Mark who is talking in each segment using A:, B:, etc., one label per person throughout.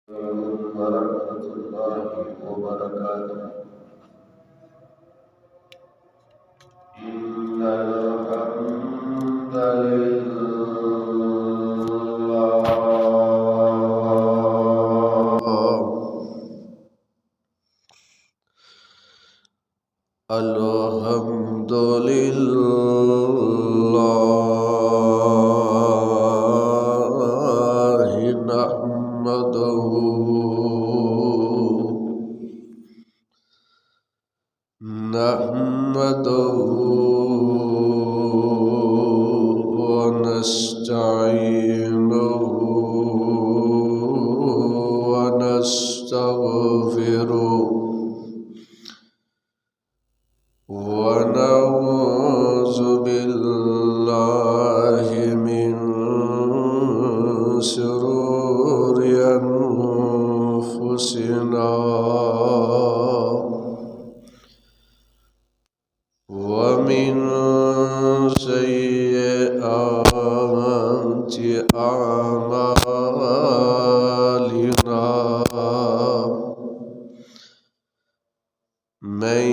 A: ورحمة الله وبركاته. إن الحمد الحمد لله نحمده ونستعينه ونستغفره ونعوذ بالله من شرور أنفسنا ومن سيئات أعمالنا من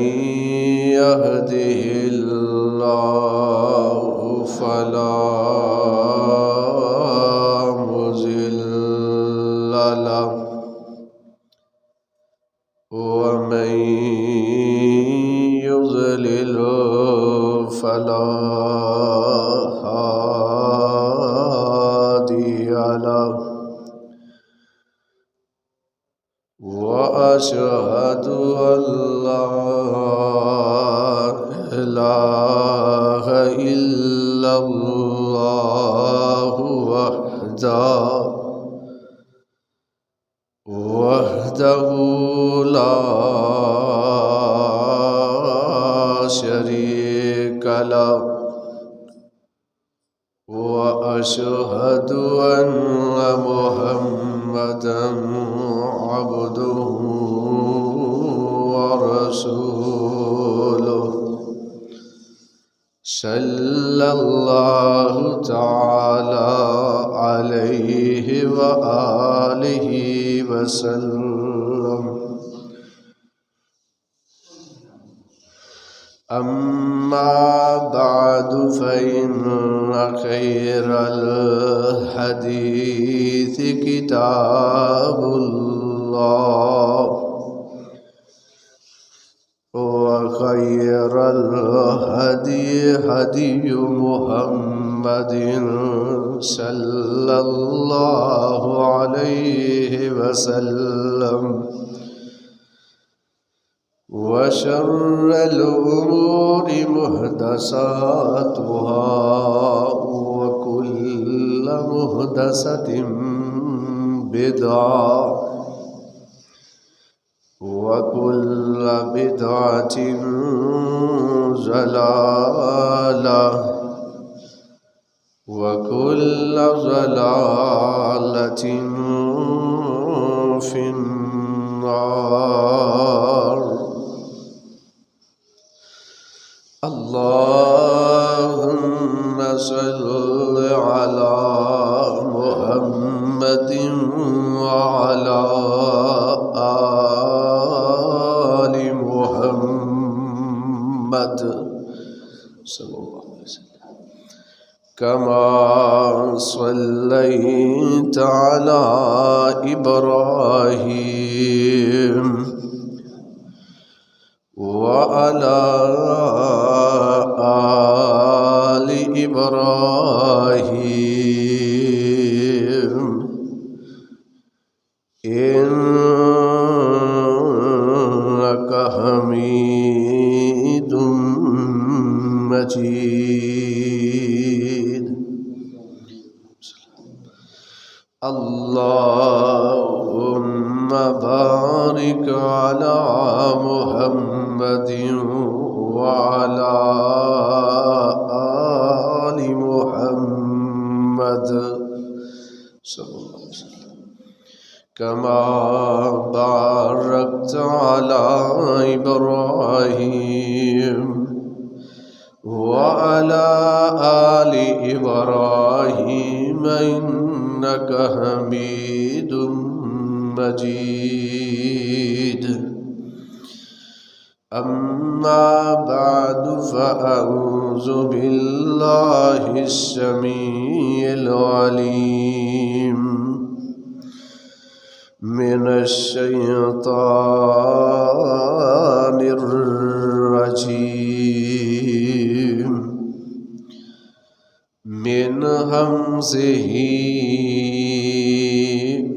A: يهده الله فلا مضل له ومن يضلل فلا هادي له وأشهد أن لا إله إلا الله وحده لا شريك له وأشهد أن محمدا عبده ورسوله صلى الله تعالى عليه وآله وسلم. أما بعد فإن خير الحديث كتاب الله وخير الهدي هدي محمد صلى الله عليه وسلم وشر الأمور محدثاتها وكل محدثة بدعة وكل بدعة ضلالة وكل ضلالة في النار. اللهم صل على محمد وعلى آل محمد صلى الله عليه وسلم كما صليت على إبراهيم وعلى آل إبراهيم إنك حميد مجيد. اللهم بارك على محمد وعلى آل محمد صلى الله عليه وسلم كما باركت على إبراهيم وعلى آل إبراهيم إنك حميد مجيد أما بعد فأعوذ بالله السميع العليم من الشيطان الرجيم من همزه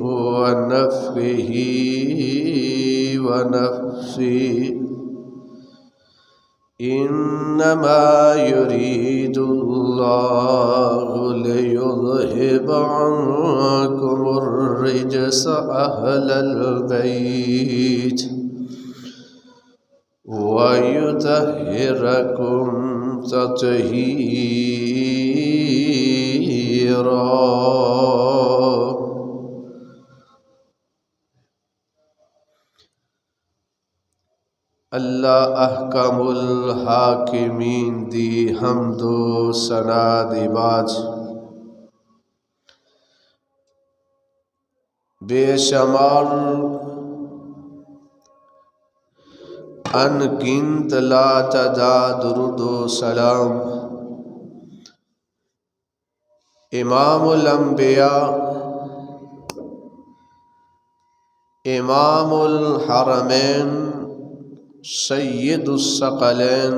A: ونفخه ونفثه إنما يريد الله ليذهب عنكم الرجس أهل البيت ويطهركم تطهيرا. اللہ احکم الحاکمین دی حمد و ثنا دی باج بے شمار ان گنت لا تعداد درود و سلام امام الانبیاء امام الحرمین سید الثقلین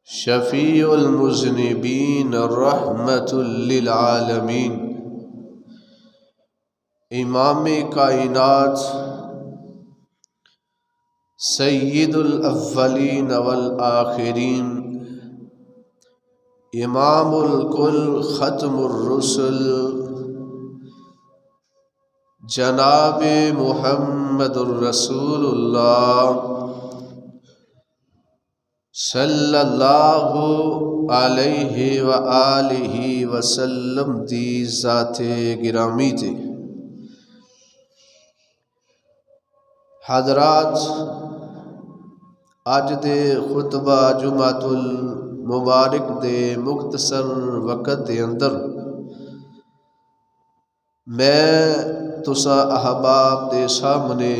A: شفیع المذنبین رحمت للعالمین امام کائنات سید الاولین والآخرین امام الکل ختم الرسل جناب محمد الرسول اللہ صلی اللہ علیہ وآلہ وسلم دی ذات گرامی تے. حضرات اج دے خطبہ جمعۃ المبارک دے مختصر وقت دے اندر میں تساں احباب دے سامنے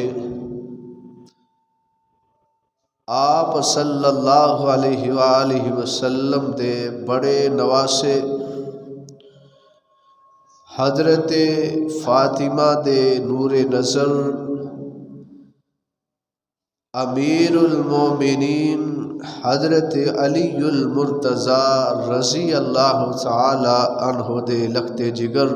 A: آپ صلی اللہ علیہ وآلہ وسلم دے بڑے نواسے حضرت فاطمہ دے نور نظر امیر المومنین حضرت علی المرتضی رضی اللہ تعالی عنہ دے لخت جگر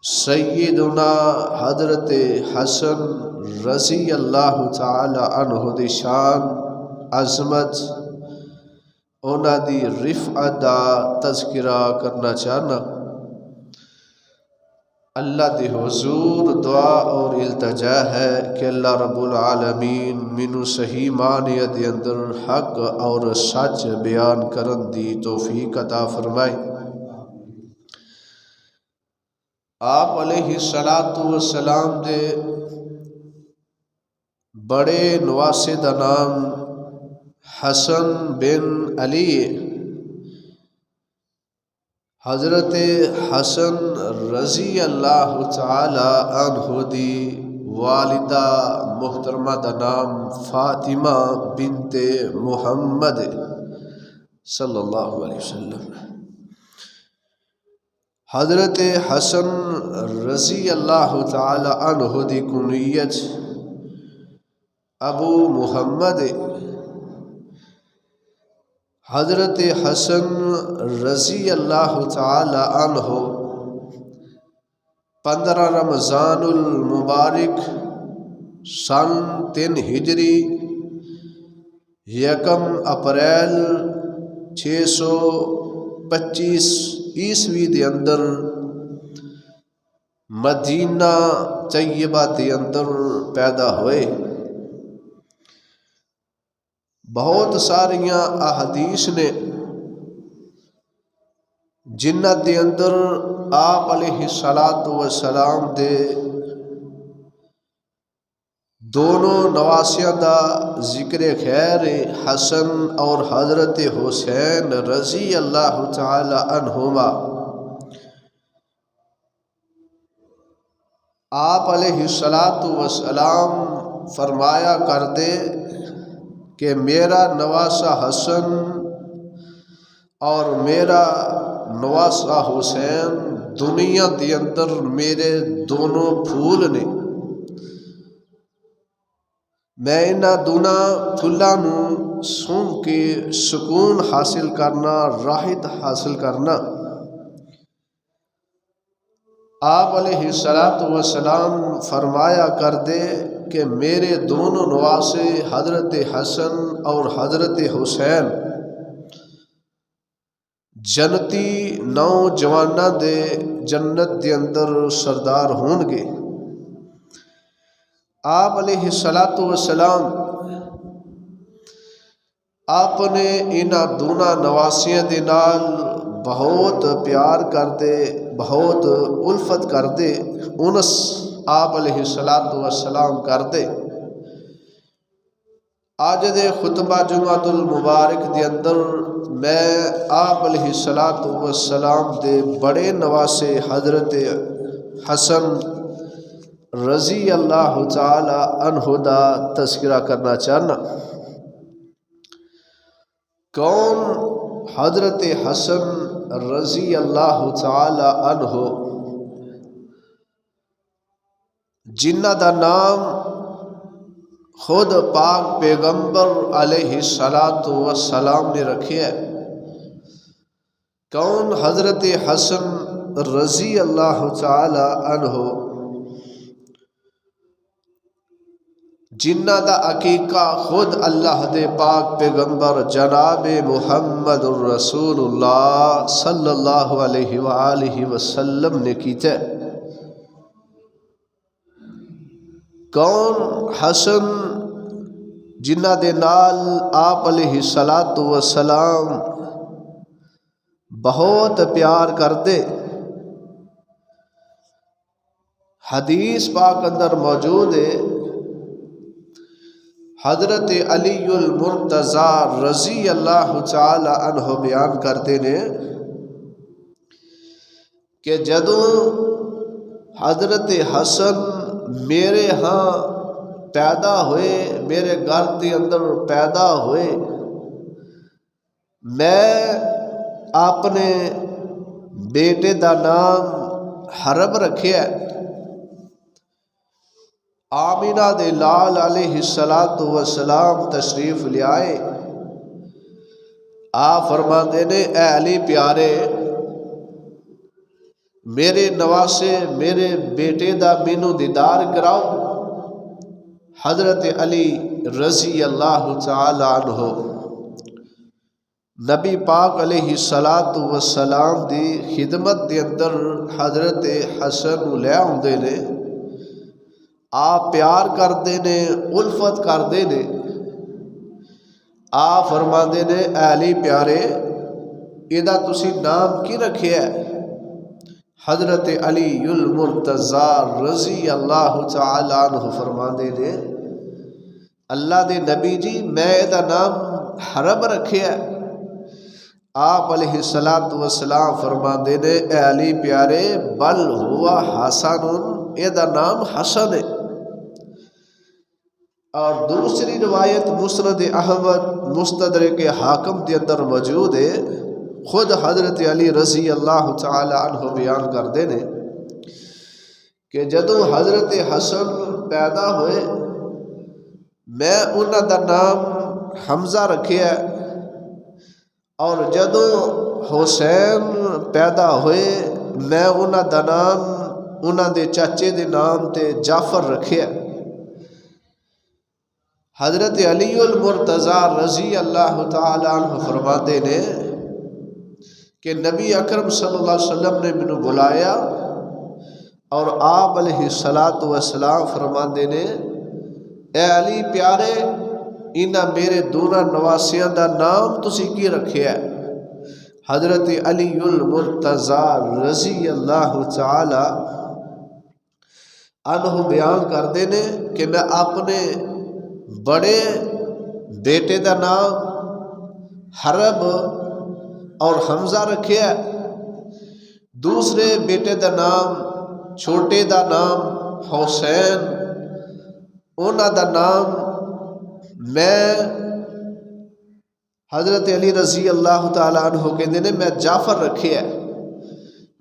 A: سیدنا حضرت حسن رضی اللہ تعالی عنہ دی شان عظمت اونا دی رفعت دا تذکرہ کرنا چاہنا. اللہ دے حضور دعا اور التجا ہے کہ اللہ رب العالمین منو صحیح معنی دے اندر حق اور سچ بیان کرن دی توفیق عطا فرمائے. آپ علیہ السلام دے بڑے نواسے دا نام حسن بن علی. حضرت حسن رضی اللہ تعالی عنہ دی والدہ محترمہ دا نام فاطمہ بنت محمد صلی اللہ علیہ وسلم. حضرت حسن رضی اللہ تعالی عنہ دی کنیت ابو محمد. حضرت حسن رضی اللہ تعالی عنہ 15 رمضان المبارک سن 3 ہجری 1 اپریل 625 عیسوی دے اندر مدینہ طیبہ دے اندر پیدا ہوئے. بہت ساریاں احادیث نے جنہ دے اندر آپ علیہ السلام دے دونوں نواسیاں دا ذکر خیر حسن اور حضرت حسین رضی اللہ تعالی عنہما آپ علیہ الصلاۃ والسلام فرمایا کرتے کہ میرا نواسہ حسن اور میرا نواسہ حسین دنیا دے اندر میرے دونوں پھول نے، میں انہاں دونوں پھلاں نوں سونگھ کے سکون حاصل کرنا، راحت حاصل کرنا۔ آپ علیہ الصلاۃ والسلام فرمایا کرتے کہ میرے دونوں نواسے حضرت حسن اور حضرت حسین جنتی نوجواناں دے جنت دے اندر سردار ہون گے۔ آپ علیہ الصلاۃ والسلام آپ نے انہاں دونوں نواسیاں دے نال بہت پیار کردے، بہت الفت کردے، انس آپ علیہ الصلاۃ والسلام کردے۔ آج دے خطبہ جمعۃ المبارک دے اندر میں آپ علیہ الصلاۃ والسلام دے بڑے نواسے حضرت حسن رضی اللہ تعالی عنہ دا تذکرہ کرنا چاہنا۔ کون حضرت حسن رضی اللہ تعالی عنہ، جنہ دا نام خود پاک پیغمبر علیہ الصلاۃ والسلام نے رکھے ہے۔ کون حضرت حسن رضی اللہ تعالی عنہ، جنہ دا عقیقہ خود اللہ دے پاک پیغمبر جناب محمد الرسول اللہ صلی اللہ علیہ وآلہ وسلم نے کیتا ہے۔ کون حسن جنہ دے نال آپ علیہ الصلاۃ والسلام بہت پیار کردے۔ حدیث پاک اندر موجود ہے، حضرت علی المرتضی رضی اللہ تعالی عنہ بیان کرتے نے کہ جدوں حضرت حسن میرے ہاں پیدا ہوئے، میرے گھر کے اندر پیدا ہوئے، میں اپنے بیٹے دا نام حرب رکھیا۔ آمینہ دے لال علیہ الصلاۃ والسلام تشریف لے آئے۔ آپ فرماندے نے اے علی پیارے، میرے نواسے میرے بیٹے دا مینوں دیدار کراؤ۔ حضرت علی رضی اللہ تعالی عنہ نبی پاک علیہ الصلاۃ والسلام دی خدمت دے اندر حضرت حسن لے آندے نے، آپ پیار کردے نے، الفت کردے نے۔ آپ فرماندے نے اے علی پیارے، ایدہ تسی نام کی رکھے ہے؟ حضرت علی المرتضی رضی اللہ تعالی عنہ فرماندے نے اللہ دے نبی جی میں ایدہ نام حرب رکھے ہے۔ آپ علیہ الصلاۃ والسلام فرماندے نے اے علی پیارے بل ہوا حسن، ایدہ نام حسن ہے۔ اور دوسری روایت مسند احمد مستدرک حاکم کے اندر موجود ہے، خود حضرت علی رضی اللہ تعالی عنہ بیان کردے نے کہ جدوں حضرت حسن پیدا ہوئے میں انہاں دا نام حمزہ رکھیا، اور جدوں حسین پیدا ہوئے میں انہاں دا نام انہاں دے چاچے دے نام تے جعفر رکھیا۔ حضرت علی المرتضی رضی اللہ تعالی عنہ فرماتے نے کہ نبی اکرم صلی اللہ علیہ وسلم نے مینوں بلایا، اور آپ علیہ الصلاۃ والسلام فرماندے نے اے علی پیارے انہاں میرے دونوں نواسیاں دا نام تسی کی رکھیا ہے؟ حضرت علی المرتضی رضی اللہ تعالی عنہ بیان کردے نے کہ میں اپنے بڑے بیٹے دا نام حرب اور حمزہ رکھیا، دوسرے بیٹے دا نام چھوٹے دا نام حسین انہاں دا نام میں حضرت علی رضی اللہ تعالیٰ عنہ کہندے نے میں جعفر رکھے ہے۔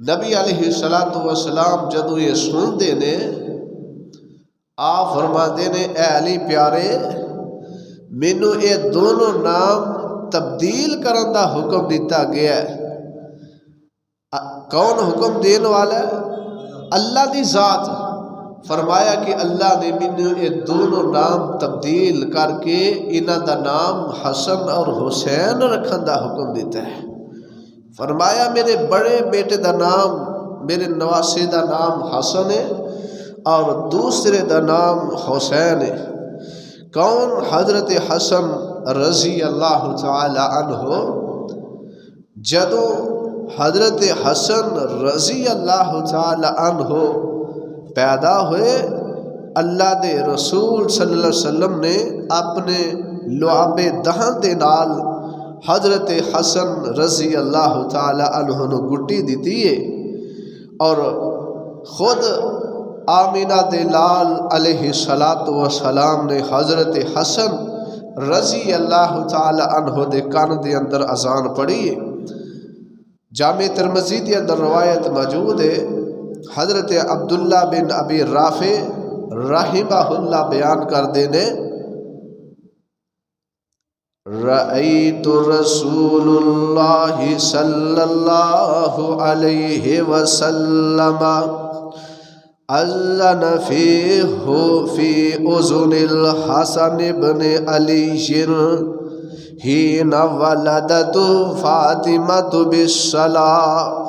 A: نبی علیہ السلام جدوں یہ سندے نے آپ فرماتے نے اے علی پیارے مینوں یہ دونوں نام تبدیل کرن دا حکم دیتا گیا ہے۔ کون حکم دین والا ہے؟ اللہ دی ذات۔ فرمایا کہ اللہ نے مینوں یہ دونوں نام تبدیل کر کے انہاں دا نام حسن اور حسین رکھن دا حکم دیتا ہے۔ فرمایا میرے بڑے بیٹے دا نام میرے نواسے دا نام حسن ہے اور دوسرے دا نام حسین ہے۔ کون؟ حضرت حسن رضی اللہ تعالی عنہ۔ جدوں حضرت حسن رضی اللہ تعالی عنہ پیدا ہوئے اللہ دے رسول صلی اللہ علیہ وسلم نے اپنے لعاب دہن دے نال حضرت حسن رضی اللہ تعالی عنہ نو گٹی دیتی ہے اور خود آمینہ دے لال علیہ السلام نے حضرت حسن رضی اللہ تعالی عنہ دے کان دے اندر اذان پڑھی ہے۔ جامع ترمذی دے اندر روایت موجود ہے، حضرت عبداللہ بن ابی رافع رحمہ اللہ بیان کر دینے رأیت رسول اللہ صلی اللہ علیہ وسلم اذن فی اذن الحسن بن علی حین ولدت فاطمۃ بالصلاۃ۔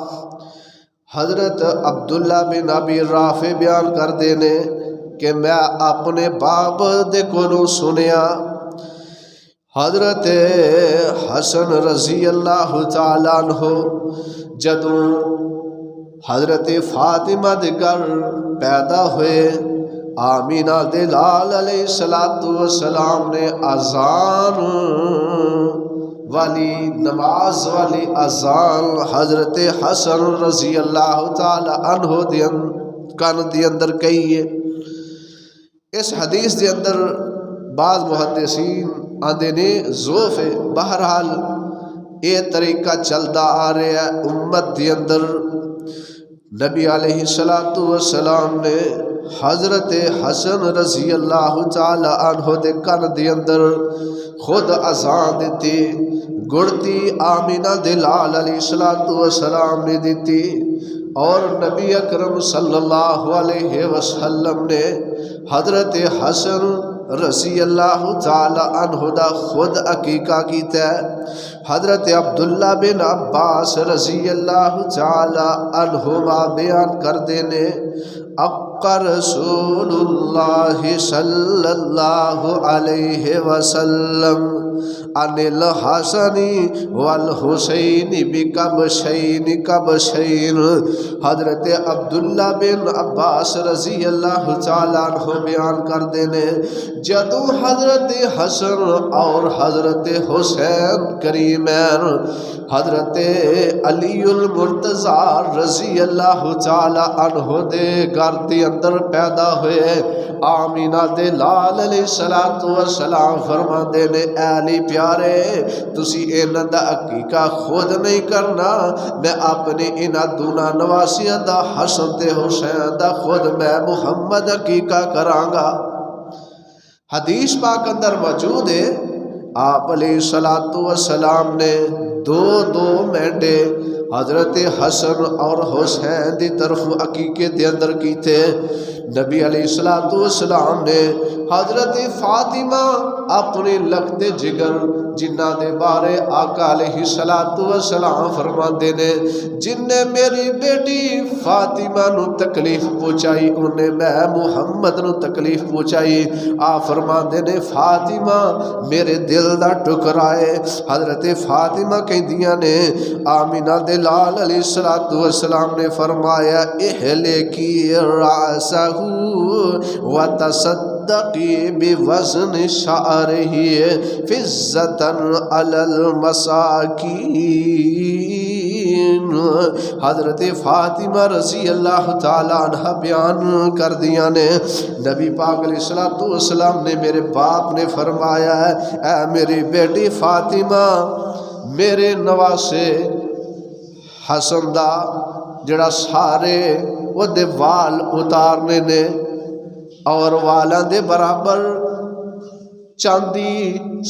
A: حضرت عبداللہ بن ابی رافع بیان کر دینے کہ میں اپنے باپ دے کولوں سنیا حضرت حسن رضی اللہ تعالیٰ عنہ جدوں حضرت فاطمہ دے گھر پیدا ہوئے آمینہ دے لال علیہ السلام نے اذان والی نماز والی اذان حضرت حسن رضی اللہ تعالی عنہ کان دی اندر کہی ہے۔ اس حدیث دے اندر بعض محدثین آندے نے ضعف ہے، بہرحال یہ طریقہ چلتا آ رہا ہے امت دے اندر۔ نبی علیہ السلام نے حضرت حسن رضی اللہ تعالی عنہ دے کان دے اندر خود اذان دیتی، گڑتی آمینہ دے لال علیہ السلام نے دیتی اور نبی اکرم صلی اللہ علیہ وسلم نے حضرت حسن رضی اللہ تعالی عنہ دا خود عقیقہ کیتا ہے۔ حضرت عبداللہ بن عباس رضی اللہ تعالی عنہما بیان کر دینے اقا رسول اللہ صلی اللہ علیہ وسلم عن الحسن والحسین بکبشین کبشین۔ حضرت عبداللہ بن عباس رضی اللہ تعالیٰ عنہ بیان کر دینے جدو حضرت حسن اور حضرت حسین کریمین حضرت علی المرتضی رضی اللہ تعالیٰ عنہ دے گھر دے اندر پیدا ہوئے آمینہ دے لال علیہ السلام فرما دینے اے علی پیارے تسی اینہ دا عقیقہ خود نہیں کرنا، میں اپنے اینہ دونا نواسیہ دا حسن تے حسین دا خود میں محمد عقیقہ کرانگا۔ حدیث پاک اندر موجود ہے آپ علیہ السلام نے دو مینڈے حضرت حسن اور حسین دی طرف عقیقے دے اندر کی تھے۔ نبی علیہ السلام نے حضرت فاطمہ اپنے لگتے جگر جنہ دے بارے آقا علیہ السلام فرما دینے جن نے میری بیٹی فاطمہ نو تکلیف پہنچائی انہیں میں محمد نو تکلیف پہنچائی۔ آپ فرما دینے فاطمہ میرے دل دا ٹکرائے۔ حضرت فاطمہ کہندیاں نے آمینہ دے لال علیہ السلام نے فرمایا احلقی راسہ وتصدقی بوزن شعرہ فضة علی المساکین۔ حضرت فاطمہ رضی اللہ تعالیٰ عنہ بیان کر دیا نے نبی پاک علیہ السلام نے میرے باپ نے فرمایا ہے اے میری بیٹی فاطمہ میرے نواسے حسن دا جڑا سارے وہ دے وال اتارنے نے اور والاں دے برابر چاندی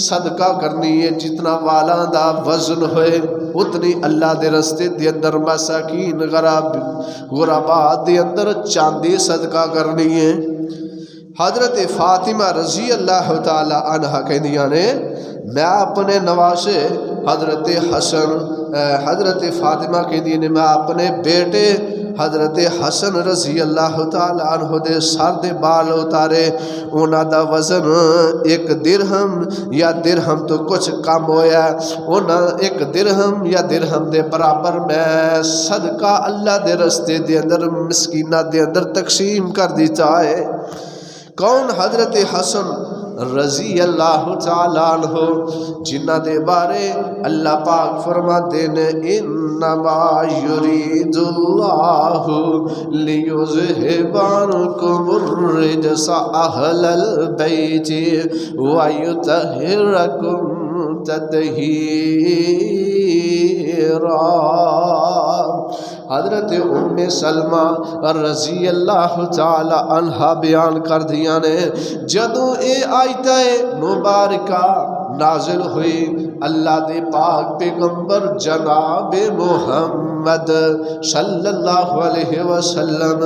A: صدقہ کرنی ہے جتنا والاں دا وزن ہوئے اتنی اللہ دے رستے دے اندر مساکین غرباء دے اندر چاندی صدقہ کرنی ہے۔ حضرت فاطمہ رضی اللہ تعالی عنہ کہندیاں نے میں اپنے نواسے حضرت حسن حضرت فاطمہ کہندی نے میں اپنے بیٹے حضرت حسن رضی اللہ تعالیٰ عنہ دے سر دے بال اتارے انہاں دا وزن 1 درہم یا درہم تو کچھ کم ہویا انہاں 1 درہم یا درہم دے برابر میں صدقہ اللہ دے رستے دے اندر مسکینہ دے اندر تقسیم کر دیتا ہے۔ کون؟ حضرت حسن رضی اللہ تعالیٰ عنہ جنہ دے بارے اللہ پاک فرماتے ہیں انما یرید اللہ لیذہب عنکم الرجس اہل البیت ویطہرکم تطہیرا۔ حضرت ام سلمہ رضی اللہ تعالی عنہ بیان کر دیا نے جدوں اے آیت مبارکہ نازل ہوئی اللہ دے پاک پیغمبر جناب محمد صلی اللہ علیہ وسلم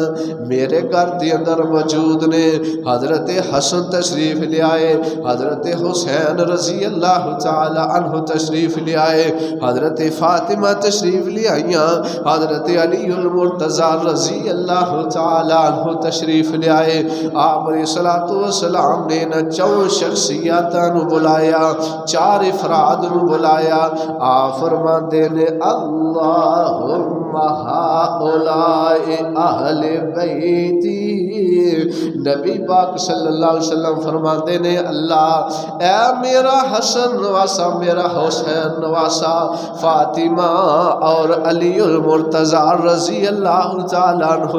A: میرے گھر دے اندر موجود نے حضرت حسن تشریف لے آئے حضرت حسین رضی اللہ تعالی عنہ تشریف لے آئے حضرت فاطمہ تشریف لے آئیاں حضرت علی المرتضی رضی اللہ تعالی عنہ تشریف لے آئے آپ علیہ السلام نے نہ 4 شخصیاتاں نو بلایا 4 افراد نو بلایا آپ فرماندے نے اللہم ہؤلاء اہل بیتی نبی پاک صلی اللہ علیہ وسلم فرماندے نے اللہ اے میرا حسن نواسا میرا حسین نواسا فاطمہ اور علی المرتضی رضی اللہ تعالیٰ عنہ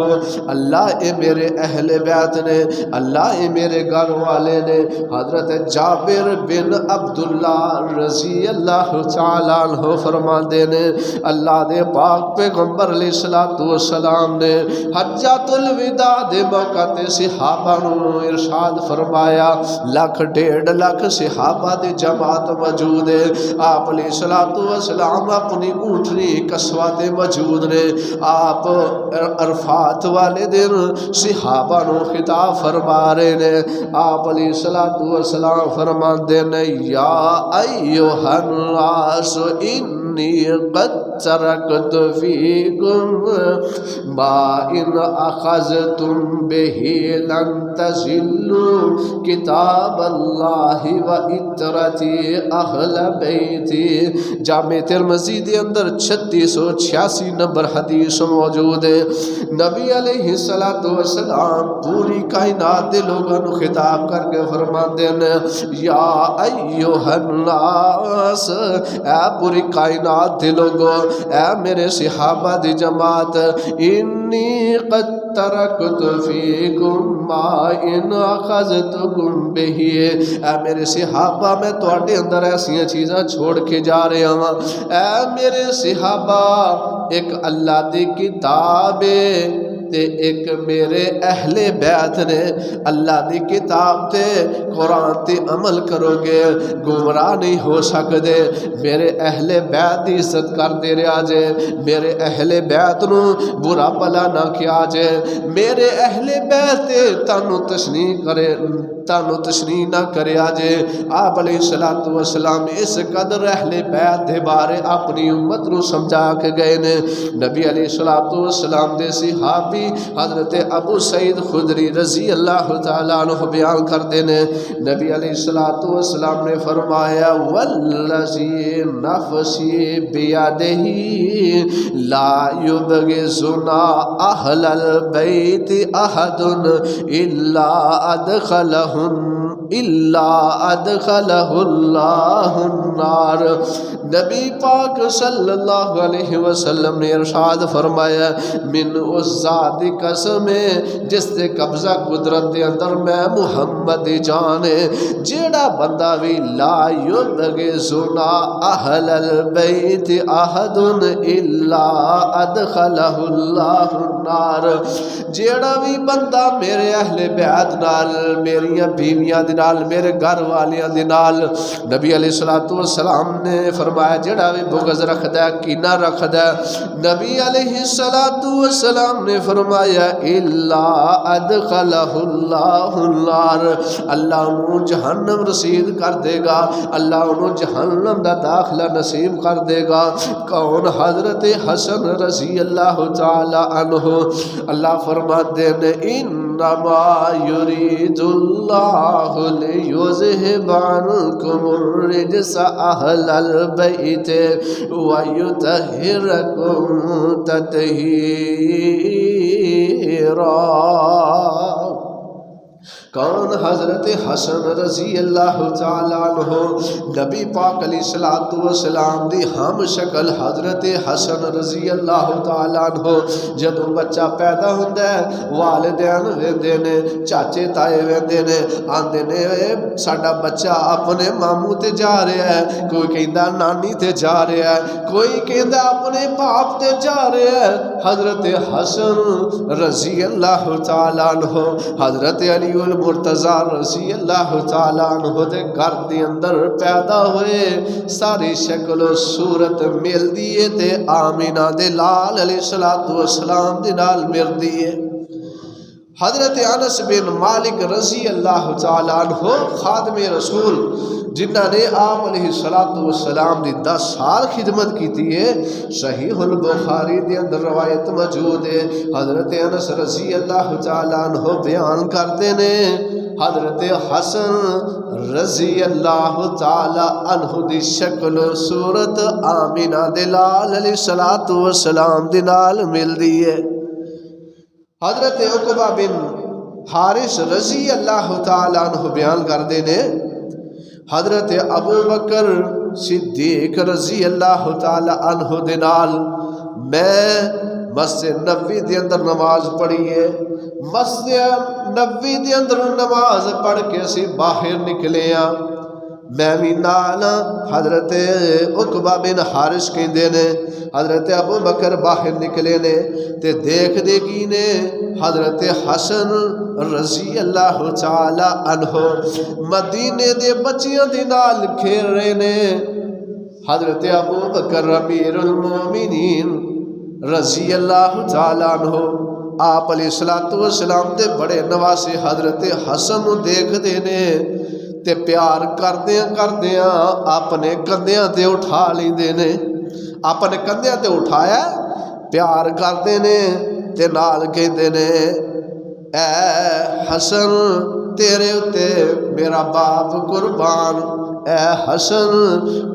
A: اللہ اے میرے اہل بیت نے اللہ اے میرے گھر والے نے حضرت جابر بن عبداللہ رضی اللہ تعالیٰ عنہ فرماندے نے اللہ دے پاک پیغمبر علیہ السلام نے حجۃ الوداع دے موقع تے صحابہ نو ارشاد فرمایا 1.5 لاکھ صحابہ دے جماعت موجود ہے آپ علیہ السلام اپنی اونٹنی قصوہ تے موجود نے آپ عرفات والے دن صحابہ نو خطاب فرما رہے نے آپ علیہ السلام فرماندے نے یا ایھا الناس انی قد ترکت فیکم ما ان اخذتم بہ لن تضلوا کتاب اللہ و اطرتی اہل بیتی۔ جامع ترمذی دے اندر 3686 نمبر حدیث موجود ہے۔ نبی علیہ السلام پوری کائنات دے لوگوں نو خطاب کر کے فرماندے نے یا ایھا الناس اے پوری کائنات دے لوگو اے میرے صحابہ دی جماعت انی قد ترکت فیکم ما ان اخذتکم بہ اے میرے صحابہ میں تواڈے اندر ایسی چیزاں چھوڑ کے جا رہا ہاں اے میرے صحابہ ایک اللہ دی کتاب تے ایک میرے اہل بیت نے اللہ دی کتاب تے قرآن تے عمل کرو گے گمراہ نہیں ہو سکتے میرے اہل بیت دی عزت کر دے رہا جے میرے اہل بیت نو برا بلا نہ کیا جے میرے اہل بیت تانو تشنیع نہ کریا جے آپ علیہ السلام اس قدر اہل بیت دے بارے اپنی امت نو سمجھا کے گئے نے۔ نبی علیہ السلام دے صحابی حضرت ابو سعید خدری رضی اللہ تعالیٰ عنہ بیان کرتے نے نبی علیہ السلام نے فرمایا والذی نفسی بیدہ لا یبغضنا اہل البیت احد الا ادخلہ الا ادخلہ اللہ النار۔ نبی پاک صلی اللہ علیہ وسلم نے ارشاد فرمایا من اس ذات دی قسم ہے جس تے قبضہ قدرت دے اندر میں محمد جانے، جیڑا بندہ بھی لا یبغضنا اہل البیت احد الا ادخلہ اللہ النار، جیڑا بھی بندہ میرے اہل بیت نال، میریاں بیویاں دے نال، میرے گھر والیاں دے نال، نبی علیہ الصلوۃ والسلام نے فرمایا جیڑا بھی بغض رکھدا ہے، کینہ رکھدا ہے، نبی علیہ الصلوۃ والسلام نے فرمایا الا ادخلہ اللہ النار، اللہ انہوں جہنم رسید کر دے گا، اللہ انہوں جہنم دا داخلہ نصیب کر دے گا۔ کون؟ حضرت حسن رضی اللہ تعالی عنہ۔ اللہ فرماتے ہیں انما یرید اللہ لیذہب عنکم الرجس اہل البیت ویطہرکم تطہیرا۔ کون؟ حضرت حسن رضی اللہ تعالیٰ عنہ۔ نبی پاک علیہ الصلوۃ والسلام دی ہم شکل حضرت حسن رضی اللہ تعالیٰ عنہ، جدوں بچہ پیدا ہوندا ہے والدین ویندے نے، چاچے تائے ویندے نے، آندے نے ساڈا بچہ اپنے ماموں تے جا رہا ہے، کوئی کہندا نانی تے جا رہا ہے، کوئی کہندا اپنے باپ تے جا رہا ہے۔ حضرت حسن رضی اللہ تعالیٰ عنہ حضرت علی المرتضی رضی اللہ تعالیٰ عنہ دے گھر دے اندر پیدا ہوئے، ساری شکل و صورت مل دیئے تے آمینہ دے لال علیہ السلام دے نال مل دیئے۔ حضرت انس بن مالک رضی اللہ تعالیٰ عنہ خادم رسول جنہ نے آپ علیہ السلام دی 10 سال خدمت کی تھی ہے، صحیح البخاری دے اندر روایت موجود ہے۔ حضرت انس رضی اللہ تعالیٰ عنہ بیان کرتے نے حضرت حسن رضی اللہ تعالیٰ عنہ دی شکل و صورت آمینہ دے لال علیہ السلام دے نال مل دی ہے۔ حضرت عقبہ بن حارث رضی اللہ تعالیٰ عنہ بیان کردے نے حضرت ابو بکر صدیق رضی اللہ تعالیٰ عنہ دے نال میں مسجد نبوی دے اندر نماز پڑھی ہے، مسجد نبوی دے اندر نماز پڑھ کے اسی باہر نکلے ہاں، میں بھی نال حضرت عقبہ بن حارث کہندے نے حضرت ابو بکر باہر نکلے نے تے دیکھ دے گی نے حضرت حسن رضی اللہ تعالی عنہ مدینے دے بچیاں دے نال کھیل رہے نے۔ حضرت ابو بکر امیر المومنین رضی اللہ تعالی عنہ آپ علیہ السلام دے بڑے نواسے حضرت حسن دیکھ دے نے تے پیار کردیاں اپنے کندھیاں تے اٹھا لیندے نے، اپنے کندھیاں تے اٹھایا پیار کردے نے تے نال کہندے نے اے حسن تیرے اتے میرا باپ قربان، اے حسن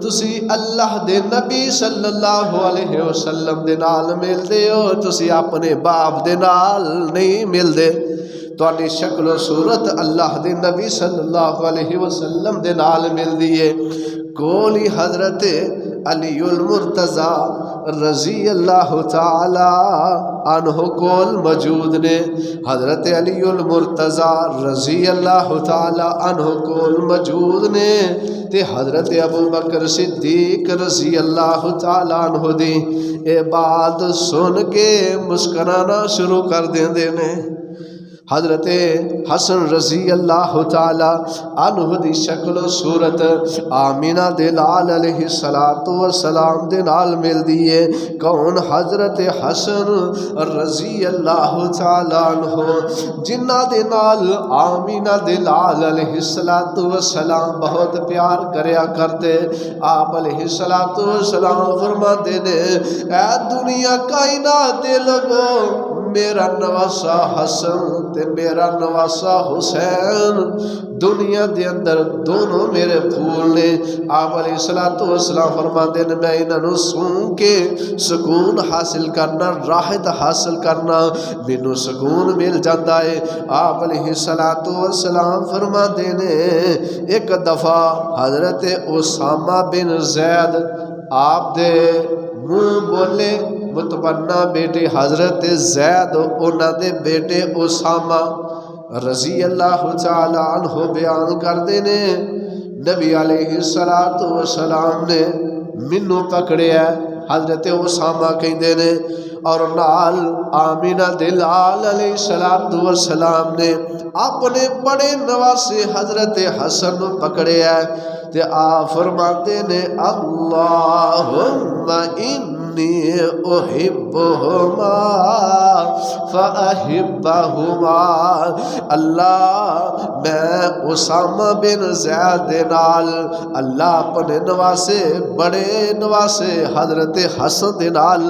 A: تسی اللہ دے نبی صلی اللہ علیہ وسلم دے نال مل دے ہو، تسی اپنے باپ دے نال نہیں مل دے، تواڈی شکل و صورت اللہ دے نبی صلی اللہ علیہ وسلم دے نال مل دیئے۔ کولی حضرت علی المرتضی رضی اللہ تعالی عنہ کول موجود نے، حضرت علی المرتضی رضی اللہ تعالی عنہ کول موجود نے تے حضرت ابو بکر صدیق رضی اللہ تعالی عنہ دی اے بات سن کے مسکرانا شروع کر دیندے نے۔ حضرت حسن رضی اللہ تعالی عنہ دی شکل و صورت آمینہ دے لال علیہ السلام دے نال مل دیئے۔ کون؟ حضرت حسن رضی اللہ تعالی عنہ جنہ دے نال آمینہ دے لال علیہ السلام بہت پیار کریا کرتے۔ آپ علیہ السلام فرما دے نے اے دنیا کائنات دے لوگوں میرا نواسا حسن تے میرا نواسا حسین دنیا دے اندر دونوں میرے پھول نے. آپ علیہ الصلوۃ والسلام فرماندے نے میں انہاں نوں سون کے سکون حاصل کرنا راحت حاصل کرنا مینوں سکون مل جاتا ہے. آپ علیہ الصلوۃ والسلام فرماندے نے ایک دفعہ حضرت اسامہ بن زید آپ دے منہ بولے متبنہ بیٹے حضرت زید انہاں دے بیٹے اسامہ رضی اللہ تعالی عنہ بیان کردے نے نبی علیہ الصلوۃ والسلام نے مینوں پکڑیا. حضرت اسامہ کہندے نے اور نال آمینہ دے لال علیہ الصلوۃ والسلام نے اپنے بڑے نواسے حضرت حسن نوں پکڑیا تے آپ فرماتے نے اللہم انی احبہما فاحبہما. اللہ میں اسامہ بن زید دے نال اللہ اپنے نواسے بڑے نواسے حضرت حسن دے نال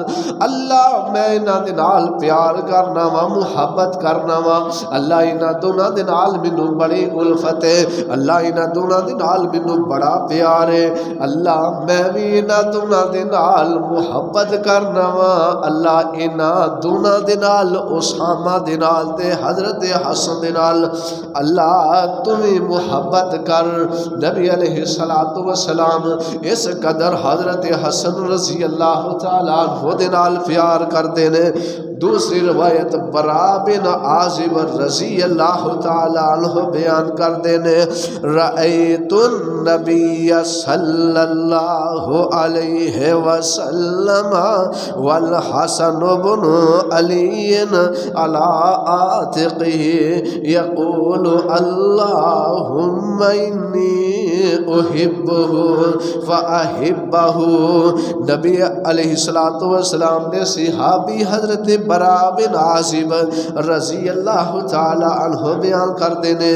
A: اللہ میں انہاں دے نال پیار کرنا وا محبت کرنا وا. اللہ انہاں دونوں دے نال مینوں بڑی الفت ہے. اللہ انہاں دونوں دے نال مینوں بڑا پیار ہے. اللہ میں بھی انہاں دونوں دے نال محبت کرنا وا. اللہ انہاں دونوں دے نال اسامہ دے نال تے حضرت حسن دے نال اللہ تمہیں محبت کر. نبی علیہ الصلوۃ والسلام اس قدر حضرت حسن رضی اللہ تعالی عنہ دے نال پیار کردے نے. دوسری روایت برا بن عازب رضی اللہ تعالی عنہ بیان کردے نے رأیت النبی صلی اللہ علیہ وسلم والحسن بن علی علی عاتقہ یقول اللہم انی احبہ فاحبہ. نبی علیہ الصلوۃ والسلام نے صحابی حضرت برا بن عازب رضی اللہ تعالی عنہ بیان کردے نے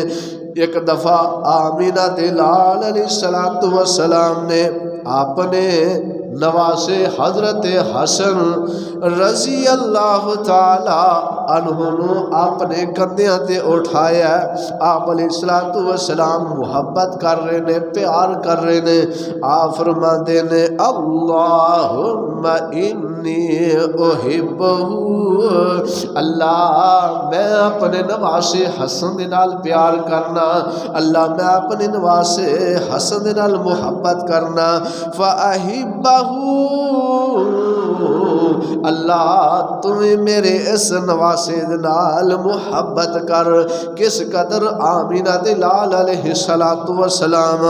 A: ایک دفعہ آمینہ دے لال علیہ الصلوۃ والسلام نے اپنے نواسے حضرت حسن رضی اللہ تعالی عنہ نو اپنے کندھیاں تے اٹھایا. آپ علیہ الصلوۃ والسلام محبت کر رہے نے پیار کر رہے نے. آپ فرماندے نے اللہم انی احبہ. اللہ میں اپنے نواسے حسن دے نال پیار کرنا. اللہ میں اپنے نواسے حسن دے نال محبت کرنا. فاحبہ اللہ تمہیں میرے اس نواسے دے نال محبت کر. کس قدر آمینہ دے لال علیہ الصلوۃ والسلام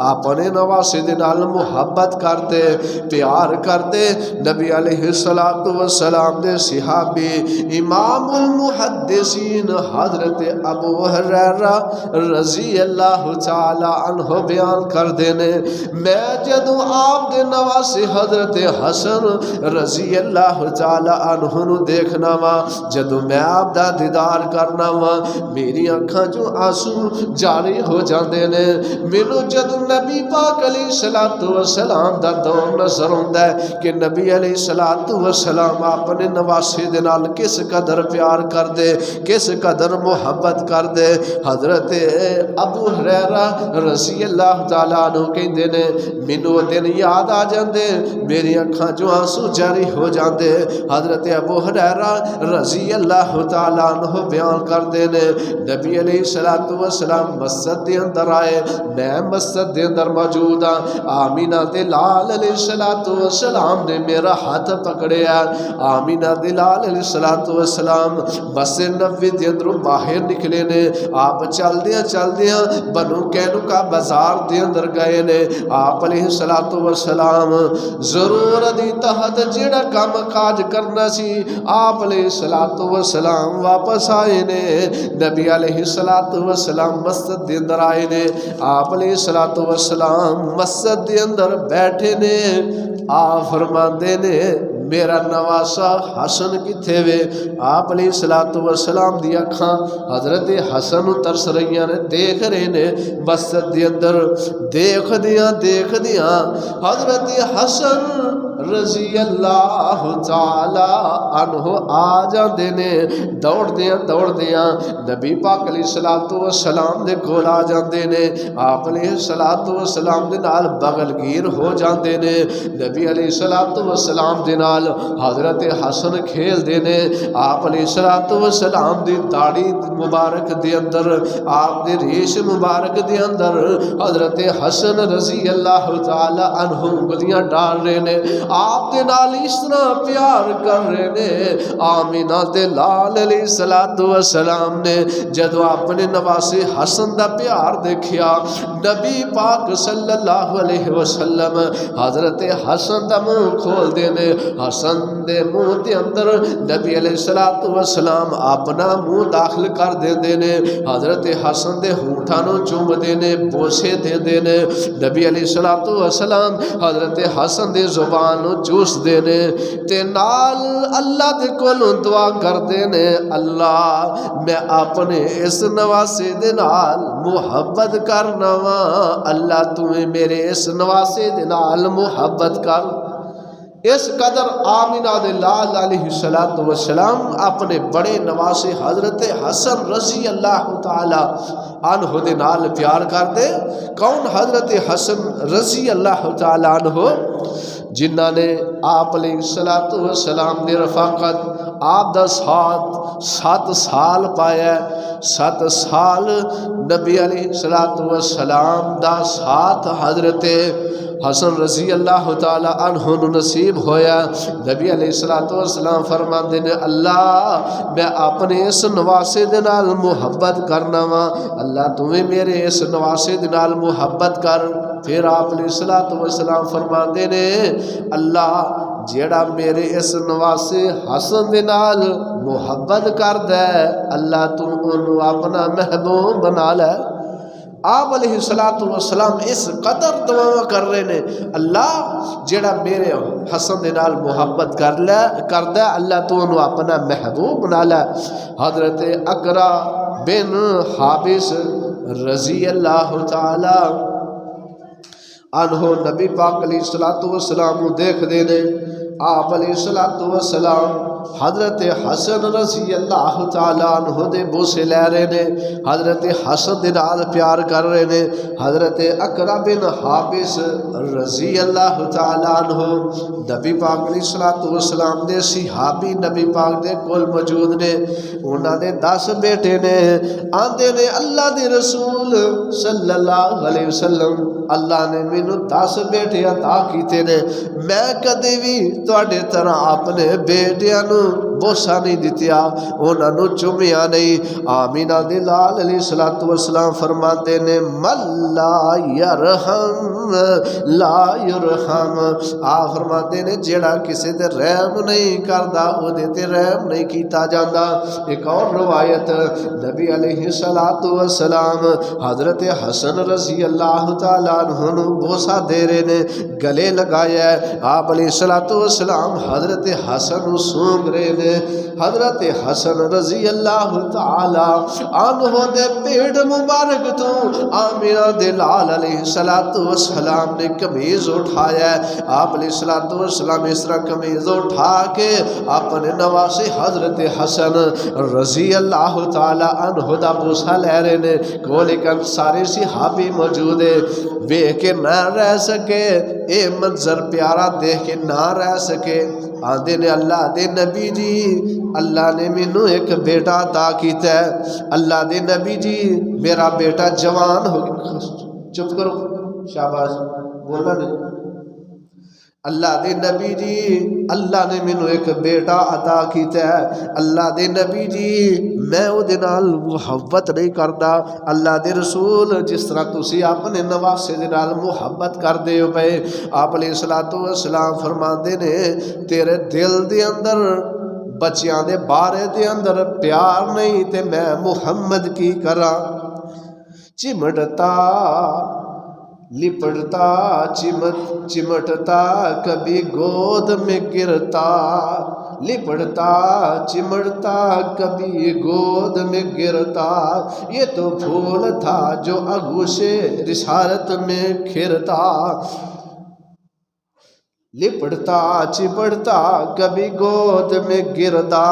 A: اپنے نواسے دے نال محبت کرتے پیار کرتے. نبی علیہ الصلوۃ والسلام دے صحابی امام المحدثین حضرت ابو ہریرہ رضی اللہ تعالی عنہ بیان کردے نے میں جدوں آپ دے نواسے حضرت حسن رضی اللہ تعالی عنہ نو دیکھنا وا جدوں میں آپ دا دیدار کرنا وا میری اکھاں چوں آنسو جاری ہو جاندے نے. مینوں جدوں نبی پاک علیہ الصلوۃ والسلام دا دور نظر ہوندا ہے کہ نبی علیہ الصلوۃ والسلام اپنے نواسے دے نال کس قدر پیار کردے کس قدر محبت کردے. حضرت ابو ہریرہ رضی اللہ تعالی عنہ کہندے نے مینوں دن یاد آ جاندے میری اکھاں چوں آنسو جاری ہو جاندے. حضرت ابو ہریرہ رضی اللہ تعالی عنہ بیان کردے نے نبی علیہ الصلوۃ والسلام مسجد دے اندر آئے. میں مسجد دے اندر موجود ہاں. آمینہ دے لال علیہ الصلوۃ والسلام نے میرا ہاتھ پکڑیا. آمینہ دے لال علیہ الصلوۃ والسلام مسجد نبوی دے اندروں باہر نکلے نے. آپ چلدیاں چلدیاں بنو قینقاع بازار دے اندر گئے نے. آپ علیہ الصلوۃ والسلام ضرورت دی تحت جڑا کام کاج کرنا سی آپ علیہ الصلوۃ والسلام واپس آئے نے. نبی علیہ الصلوۃ والسلام مسجد دے اندر آئے نے. آپ علیہ الصلوۃ والسلام مسجد دے اندر بیٹھے نے. آپ فرماندے نے میرا نواسا حسن کتھے وے؟ آپ علیہ الصلوۃ والسلام دی اکھاں حضرت حسن ترس رہیاں نے، دیکھ رہے نے مسجد دے اندر، دیکھ دیاں حضرت حسن رضی اللہ تعالی عنہ آ جاندے نے، دوڑ دیاں نبی پاک علیہ الصلوۃ والسلام دے کول آ جاندے نے، آپ علیہ الصلوۃ والسلام دے نال بغل گیر ہو جاندے نے، نبی علیہ الصلوۃ والسلام دے نال حضرت حسن کھیل دے نے، آپ علیہ الصلوۃ والسلام دی داڑھی مبارک دے اندر، آپ دے ریش مبارک دے اندر حضرت حسن رضی اللہ تعالی عنہ انگلیاں ڈال رہے نے، آپ دے نال اس طرح پیار کر رہے نے۔ آمینہ دے لال علیہ الصلوۃ والسلام نے جدو اپنے نواسے حسن دا پیار دیکھیا، نبی پاک صلی اللہ علیہ وسلم حضرت حسن دا منہ کھول دینے، حسن دے منہ دے اندر نبی علیہ الصلوۃ والسلام اپنا منہ داخل کر دینے، حضرت حسن دے ہونٹاں نوں چوم دینے، بوسے دینے، نبی علیہ الصلوۃ والسلام حضرت حسن دے زبان نوں چوس دینے تے نال اللہ دے کولوں دعا کر دینے، اللہ میں اپنے اس نواسے دے نال محبت کرنا وا، اللہ تمہیں میرے اس نواسے دے نال محبت کر۔ اس قدر آمینہ دے لال علیہ الصلوۃ والسلام اپنے بڑے نواسے حضرت حسن رضی اللہ تعالی عنہ دے نال پیار کر دے۔ کون؟ حضرت حسن رضی اللہ تعالی عنہ، جنہ نے آپ علیہ الصلوۃ والسلام دے رفاقت، آپ دا ساتھ 7 سال پایا، 7 سال نبی علیہ الصلوۃ والسلام دا ساتھ حضرت حسن رضی اللہ تعالی عنہ نصیب ہویا۔ نبی علیہ الصلوۃ والسلام فرماندے نے، اللہ میں اپنے اس نواسے دے نال محبت کرنا وا، اللہ تمہیں میرے اس نواسے دے نال محبت کر۔ پھر آپ علیہ الصلوۃ والسلام فرماندے نے، اللہ جیڑا میرے اس نواسے حسن دے نال محبت کردا ہے، اللہ تو انہوں اپنا محبوب بنا لے۔ آپ علیہ الصلوۃ والسلام اس قدر دعا کر رہے نے، اللہ جیڑا میرے حسن دے نال محبت کردا ہے، اللہ تو انہوں اپنا محبوب بنا لے۔ حضرت اقرا بن حابس رضی اللہ تعالی عنہ نبی پاک علیہ الصلوۃ والسلام دیکھ دے نے، آپ علیہ الصلوۃ والسلام حضرت حسن رضی اللہ تعالی عنہ دے بوسے لے رہے نے، حضرت حسن دے نال پیار کر رہے نے۔ حضرت اقرا بن حابس رضی اللہ تعالی عنہ نبی پاک علیہ الصلوۃ والسلام دے صحابی نبی پاک دے کول موجود نے، انہاں دے 10 بیٹے نے، آندے نے اللہ دے رسول صلی اللہ علیہ وسلم، اللہ نے مینوں 10 بیٹے عطا کیتے نے، میں کدی بھی تواڈے طرح اپنے بیٹیاں نوں بوسا نہیں دتیا، انہاں نوں چومیا نہیں۔ آمینہ دے لال علیہ الصلوۃ والسلام فرماتے نے، من لا یرحم لا یرحم، آپ فرماتے نے جیڑا کسے تے رحم نہیں کردا او دے تے رحم نہیں کیتا جاندا۔ ایک اور روایت، نبی علیہ الصلوۃ والسلام حضرت حسن رضی اللہ تعالی عنہ نوں بوسا دے رہے نے، گلے لگایا ہے، آپ علیہ الصلوۃ والسلام حضرت حسن نوں سونگ رہے نے۔ حضرت حسن رضی اللہ تعالی عنہ دے پیڑ مبارک تو آمینہ دے لال علیہ الصلوۃ والسلام نے قمیض اٹھایا ہے، آپ علیہ الصلوۃ والسلام اس طرح قمیض اٹھا کے اپنے نواسے حضرت حسن رضی اللہ تعالی عنہ دا بوسا لے رہے نے۔ کول ایک انصاری صحابی موجود ہے، ویکھ کے نہ رہ سکے، اے منظر پیارا دیکھ کے نہ رہ سکے، آندے نے اللہ دے نبی جی، اللہ نے مینوں ایک بیٹا عطا کیتا ہے، اللہ دے نبی جی میرا بیٹا جوان ہو گیا۔ چپ کرو، شاباش، بولا نہیں۔ اللہ دے نبی جی، اللہ نے مینوں ایک بیٹا عطا کیتا ہے، اللہ دے نبی جی میں او دے نال محبت نہیں کردا، اللہ دے رسول جس طرح تسی اپنے نواسے دے نال محبت کردے ہو پے۔ آپ علیہ الصلوۃ والسلام فرماندے نے، تیرے دل دے اندر بچیاں دے بارے دے اندر پیار نہیں تے میں محمد کی کراں۔ چمٹتا لپٹتا چمٹتا کبھی گود میں گرتا، لپٹتا چمٹتا کبھی گود میں گرتا، یہ تو پھول تھا جو آغوش رسالت میں کھرتا، لپٹتا چپڑتا کبھی گود میں گرتا،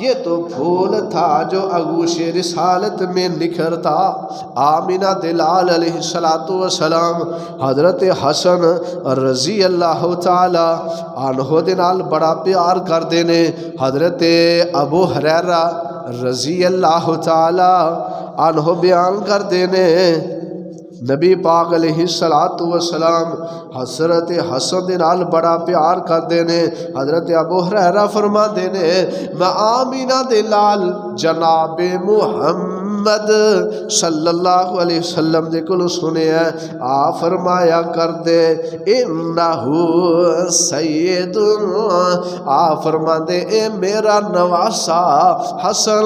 A: یہ تو پھول تھا جو آغوش رسالت میں نکھرتا۔ آمینہ دلال علیہ السلام حضرت حسن رضی اللہ تعالی عنہ دے نال بڑا پیار کردے نے۔ حضرت ابو ہریرہ رضی اللہ تعالی عنہ بیان کردے نے، نبی پاک علیہ السلام حضرت حسن دے نال بڑا پیار کردے نے۔ حضرت ابو ہریرہ فرماندے نے، میں آمینہ دے لال جناب محمد صلی اللہ علیہ وسلم دے کولوں سنیا، آپ فرمایا کردے انہو سید، آپ فرماندے اے میرا نواسا حسن،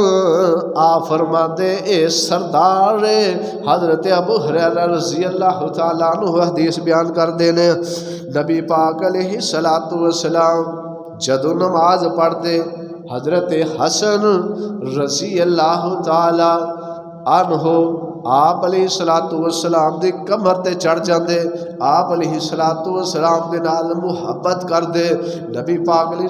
A: آپ فرماندے اے سردار۔ حضرت ابو ہریرہ رضی اللہ تعالیٰ عنہ حدیث بیان کر دینے، نبی پاک علیہ السلام جدو نماز پڑھتے حضرت حسن رضی اللہ تعالیٰ عنہ آپ علیہ السلام دے کمر تے چڑھ جاندے، آپ علیہ السلام دے نال محبت کر دے۔ نبی پاک علیہ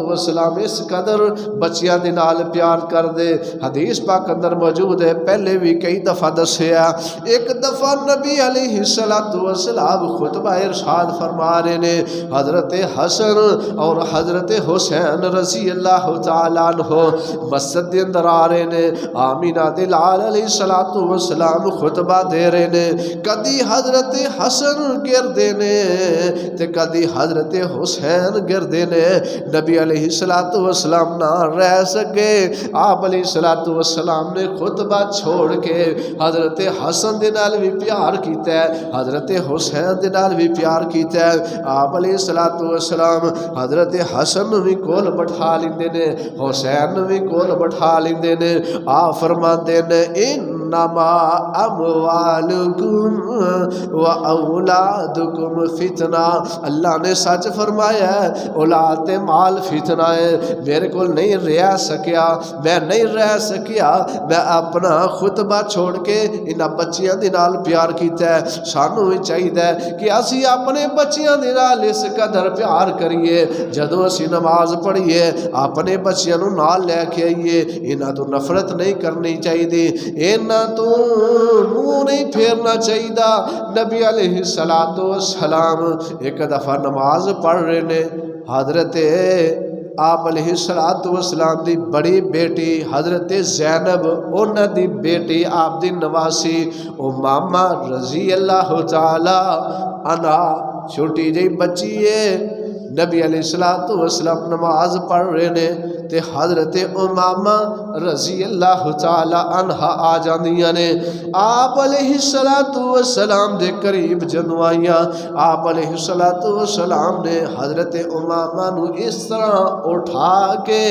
A: السلام اس قدر بچیاں دے نال پیار کر دے، حدیث پاک اندر موجود ہے، پہلے بھی کئی دفعہ دسیا۔ ایک دفعہ نبی علیہ السلام خطبہ ارشاد فرما رہے نے، حضرت حسن اور حضرت حسین رضی اللہ تعالیٰ عنہ مسجد دے اندر آ رہے نے، آمینہ دے لال علیہ السلام خطبہ دے رہے نے، کدی حضرت حسن گر دینے تے کدی حضرت حسین گر دینے۔ نبی علیہ السلام نہ رہ سکے، آپ علیہ السلام نے خطبہ چھوڑ کے حضرت حسن دے نال بھی پیار کیتا ہے، حضرت حسین دے نال بھی پیار کیتا ہے۔ آپ علیہ السلام حضرت حسن بھی کول بٹھا لیندے نے، حسین بھی کول بٹھا لیندے نے۔ آپ فرماندے نے انما اموالکم و اولادکم فتنہ، اللہ نے سچ فرمایا ہے، اولاد مال فتنہ ہے۔ میرے کو نہیں رہ سکیا، میں نہیں رہ سکیا، میں اپنا خطبہ چھوڑ کے انہاں بچیاں دے نال پیار کیتا ہے۔ سانوں بھی چاہیے کہ اسی اپنے بچیاں دے نال اس قدر پیار کریے، جدوں اسی نماز پڑھیے اپنے بچیاں نوں نال لے کے آئیے، انہاں تو نفرت نہیں کرنی چاہیے، انہاں تو منہ نہیں پھیرنا چاہیے۔ نبی علیہ السلام ایک دفعہ نماز پڑھ رہے نے، حضرت آپ علیہ السلام دی بڑی بیٹی حضرت زینب، انہ دی بیٹی آپ دی نواسی امامہ رضی اللہ تعالی عنہ چھوٹی جی بچی ہے۔ نبی علیہ السلام نماز پڑھ رہے نے تے حضرت امامہ رضی اللہ تعالی عنہ آ جاندیاں نے، آپ علیہ السلام دے قریب جدوں آئیاں، آپ علیہ السلام نے حضرت امامہ نو اس طرح اٹھا کے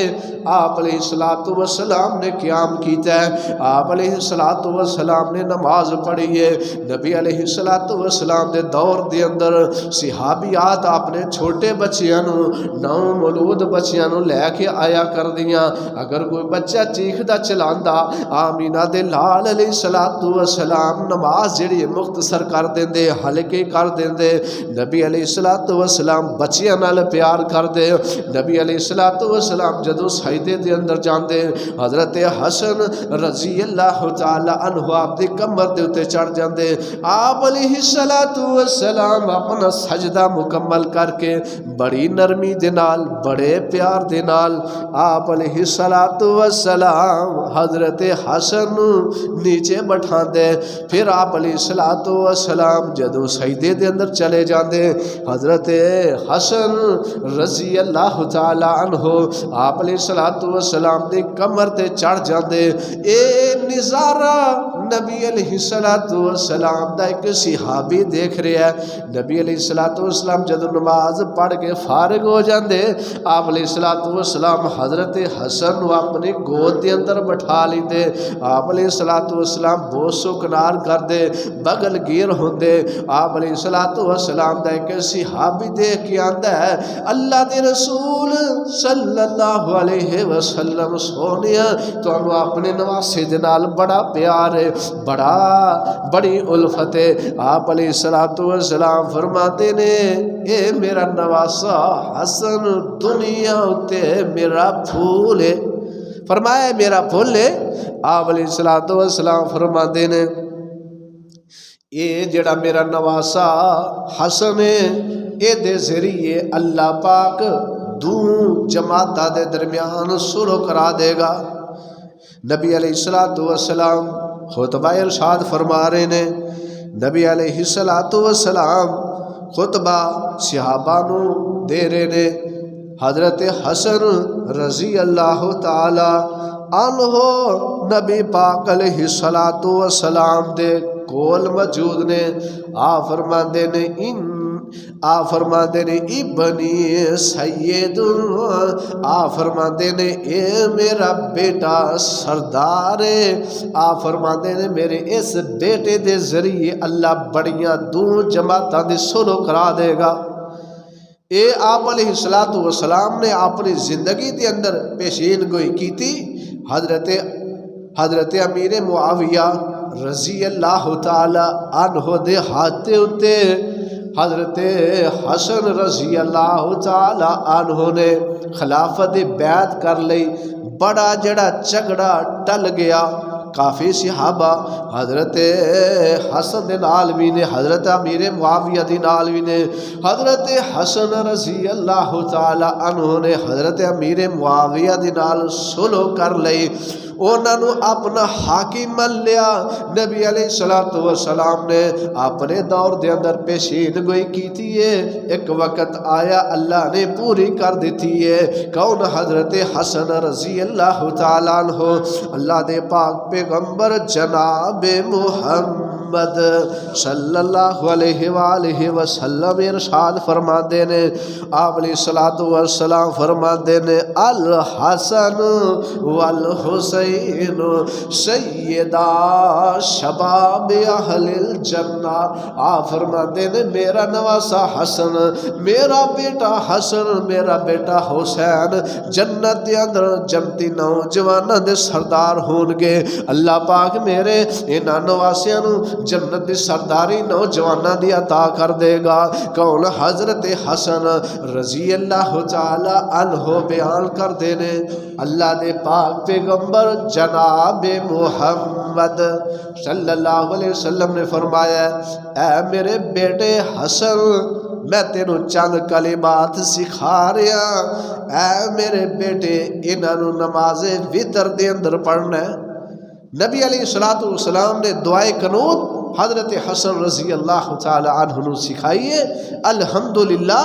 A: آپ علیہ السلام نے قیام کیتا ہے، آپ علیہ السلام نے نماز پڑھی ہے۔ نبی علیہ السلام دے دور دے اندر صحابیات آپ نے چھوٹے بچیاں نو، نو مولود بچیاں نو لے کے آیا کر دیاں، اگر کوئی بچہ چیخدا چلاندا آمینہ دے لال علیہ السلام نماز جڑی مختصر کر دیندے، ہلکی کر دیندے۔ نبی علیہ السلام بچیاں نال پیار کر دے۔ نبی علیہ السلام جدوں سجدے دے اندر جاندے، حضرت حسن رضی اللہ تعالی عنہ آپ دی کمر دے اتے چڑھ جاندے، آپ علیہ السلام اپنا سجدہ مکمل کر کے بڑی نرمی دے نال، بڑے پیار دے نال آپ علیہ السلام حضرت حسن نیچے بٹھا دے۔ پھر آپ علیہ السلام جدوں سجدے دے اندر چلے جاندے، حضرت حسن رضی اللہ تعالی عنہ آپ علیہ السلام دے کمر تے چڑھ جاندے۔ اے نظارہ نبی علیہ السلام دا ایک صحابی دیکھ رہا ہے. نبی علیہ السلام جدو نماز پڑھ کے فارغ ہو جاندے آپ علیہ السلام حضرت حسن کو اپنی گود دے اندر بٹھا لیندے. آپ علیہ السلام بوسو کنار کر دے بغل گیر ہوندے. آپ علیہ السلام دا ایک صحابی دیکھ کے آندا ہے اللہ دے رسول صلی اللہ علیہ وسلم سونیا تانوں اپنے نواسے دے نال بڑا پیار ہے بڑی الفت ہے. آپ علیہ السلام فرماتے نے اے میرا نواسا حسن دنیا تے میرا پھول ہے. فرمایا میرا پھول ہے. آپ علیہ السلام فرماتے نے اے جڑا میرا نواسا حسن ہے اے دے ذریعے اللہ پاک دو جماعتاں دے درمیان صلح کرا دے گا. نبی علیہ السلام خطبہ ارشاد فرما رہے نے. نبی علیہ السلام خطبہ صحابہ نو دے رہے نے. حضرت حسن رضی اللہ تعالی عنہ نبی پاک علیہ السلام دے کول موجود نے. آپ فرماندے نے ابنی سید. آپ فرماندے نے اے میرا بیٹا سردار ہے. آپ فرماندے نے میرے اس بیٹے دے ذریعے اللہ بڑیاں دو جماعتاں دی صلح کرا دے گا. اے آپ علیہ السلام نے اپنی زندگی دے اندر پیشین گوئی کی تھی. حضرت امیر معاویہ رضی اللہ تعالی عنہ دے ہاتھ اتے حضرت حسن رضی اللہ تعالی عنہ نے خلافت بیعت کر لئی. بڑا جڑا جھگڑا ٹل گیا. کافی صحابہ حضرت حسن دے نال بھی نے حضرت امیر معاویہ دے نال بھی نے. حضرت حسن رضی اللہ تعالی عنہ نے حضرت امیر معاویہ دے نال صلح کر لئی. انہوں نے اپنا حاکم من لیا. نبی علیہ السلام نے اپنے دور دے اندر پیشین گوئی کی تھی ہے. ایک وقت آیا اللہ نے پوری کر دیتی ہے. کون؟ حضرت حسن رضی اللہ تعالیٰ عنہ. اللہ دے پاک پیغمبر جناب محمد صلی اللہ علیہ وآلہ وسلم ارشاد فرما دینے. آپ علیہ السلام فرما دینے الحسن والحسین سیدہ شباب اہل الجنہ. آپ فرماتے ہیں میرا نواسا حسن میرا بیٹا حسن میرا بیٹا حسین جنت دے اندر جنتی نوجواناں دے سردار ہون گے. اللہ پاک میرے انہاں نواسیاں نو جنت دی سرداری نوجواناں دی عطا کر دے گا. کون؟ حضرت حسن رضی اللہ تعالی عنہ بیان کر دینے اللہ دے پاک پیغمبر جناب محمد صلی اللہ علیہ وسلم نے فرمایا اے میرے بیٹے حسن میں تینوں چند کلمات سکھا رہا. اے میرے بیٹے انہوں نماز وتر دے اندر پڑھنا ہے. نبی علیہ السلام نے دعائے قنوت حضرت حسن رضی اللہ تعالی عنہ سکھائیے. الحمدللہ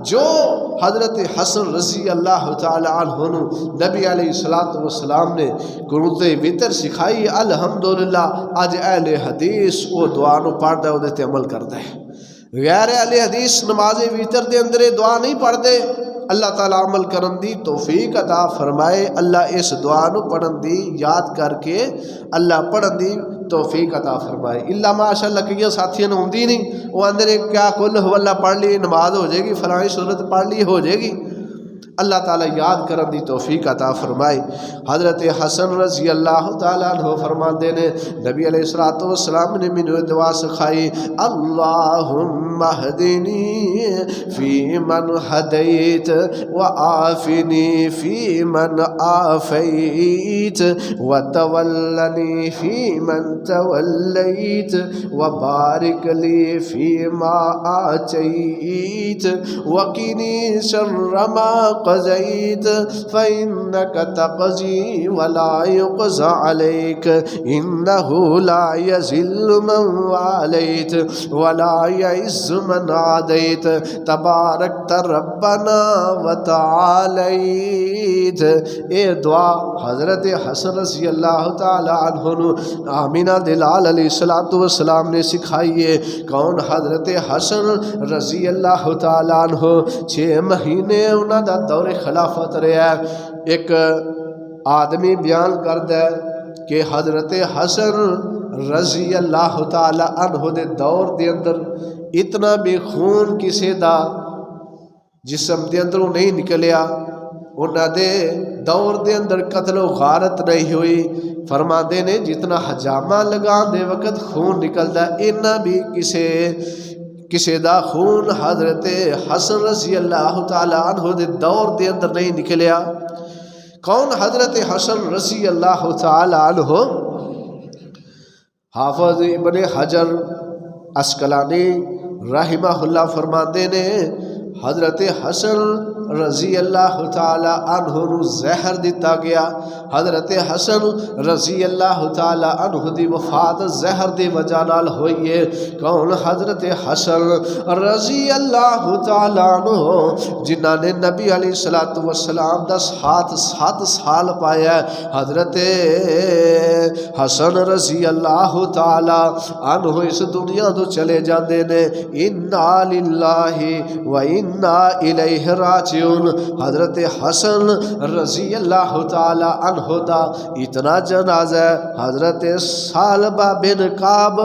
A: جو حضرت حسن رضی اللہ تعالی عنہ نبی علیہ السلام نے قنوت وتر سکھائی. الحمدللہ اج اہل حدیث وہ دعا نو پڑھدا ہے تے عمل کردا ہے. غیر اہل حدیث نماز وتر دے اندر دعا نہیں پڑھدے. اللہ تعالیٰ عمل کرن دی توفیق عطا فرمائے. اللہ اس دعا نو پڑھن دی یاد کر کے اللہ پڑھن دی توفیق عطا فرمائے. اللہ ماشاءاللہ کئی ساتھیوں نے ہوندی نہیں وہ اندر کیا کل ہو اللہ پڑھ لی نماز ہو جائے گی فلانی صورت پڑھ لی ہو جائے گی. اللہ تعالیٰ یاد کرن دی توفیق عطا فرمائے. حضرت حسن رضی اللہ تعالیٰ عنہ فرماندے نے نبی علیہ السلام نے مینوں دعا سکھائی اللہم اہدنی فی من ہدیت وعافنی فی من عافیت وتولنی فی من تولیت وبارک لی فی ما آتیت وقنی شر ما قضيت فإنك تقضي ولا يقضى عليك إنه لا يذل من واليت ولا يعز من عاديت تباركت ربنا وتعاليت. اے دعا حضرت حسن رضی اللہ تعالی عنہ آمینہ دلال علیہ السلام نے سکھائی ہے. کون؟ حضرت حسن رضی اللہ تعالی عنہ 6 مہینے انہاں دا دور خلافت رہا. ایک آدمی بیان کردا ہے کہ حضرت حسن رضی اللہ تعالی عنہ دے دور دے اندر اتنا بھی خون کسے دا جسم دے اندروں نہیں نکلیا. انہاں دے دور دے اندر قتل و غارت نہیں ہوئی. فرماندے نے جتنا حجامہ لگان دے وقت خون نکلدا اینا بھی کسے دا خون حضرت حسن رضی اللہ تعالی عنہ دے دور دے اندر نہیں نکلیا. کون؟ حضرت حسن رضی اللہ تعالی عنہ. حافظ ابن حجر عسقلانی رحمہ اللہ فرماندے نے حضرت حسن رضی اللہ تعالی عنہ نو زہر دیتا گیا. حضرت حسن رضی اللہ تعالی عنہ دی وفات زہر دی وجہ نال ہوئی ہے. کون؟ حضرت حسن رضی اللہ تعالی عنہ جنہاں نے نبی علیہ السلام دا 7 سال پایا. حضرت حسن رضی اللہ تعالی عنہ اس دنیا تو چلے جاندے نے. انا للہ و انا الیہ راجعون. حضرت حسن رضی اللہ تعالی عنہ دا اتنا جنازہ حضرت ثعلبہ بن کعب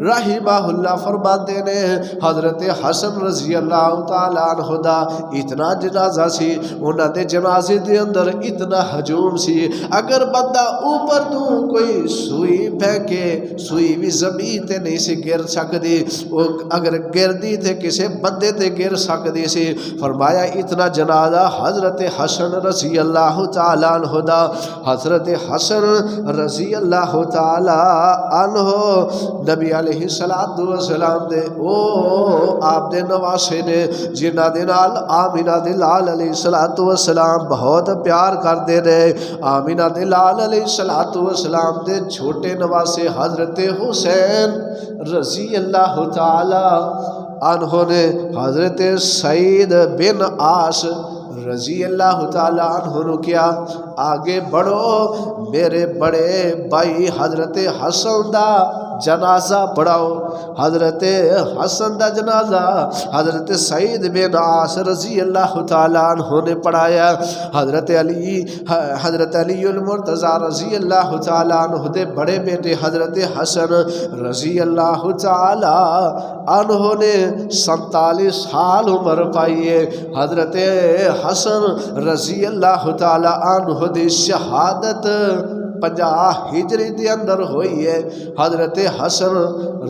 A: رحمہ اللہ فرماتے نے حضرت حسن رضی اللہ تعالی عنہ دا اتنا جنازہ سی. انہاں دے جنازے دے اندر اتنا ہجوم سی. اگر بندہ اوپر تو کوئی سوئی پھینکے سوئی بھی زمین تے نہیں سی گر سکدی. اگر گردی تے کسے بندے تے گر سکدی سی. فرمایا اتنا جنازہ حضرت حسن رضی اللہ تعالی عنہ دا. حضرت حسن رضی اللہ تعالی عنہ نبی علیہ السلام دے آپ دے نواسے نے جنہ دے نال آمینہ دے لال علیہ السلام بہت پیار کر دے رہے. آمینہ دے لال علیہ السلام دے چھوٹے نواسے حضرت حسین رضی اللہ تعالی عنہ نے حضرت سعید بن عاص رضی اللہ تعالی عنہ نے کیا آگے بڑھو میرے بڑے بھائی حضرت حسن دا جنازہ پڑھاؤ. حضرت حسن دا جنازہ حضرت سعید بن عاص رضی اللہ تعالی عنہ نے پڑھایا. حضرت علی المرتضی رضی اللہ تعالی عنہ دے بڑے بیٹے حضرت حسن رضی اللہ تعالی عنہ نے 47 سال عمر پائی ہے. حضرت حسن رضی اللہ تعالی عنہ دی شہادت 50 ہجری دے اندر ہوئی ہے. حضرت حسن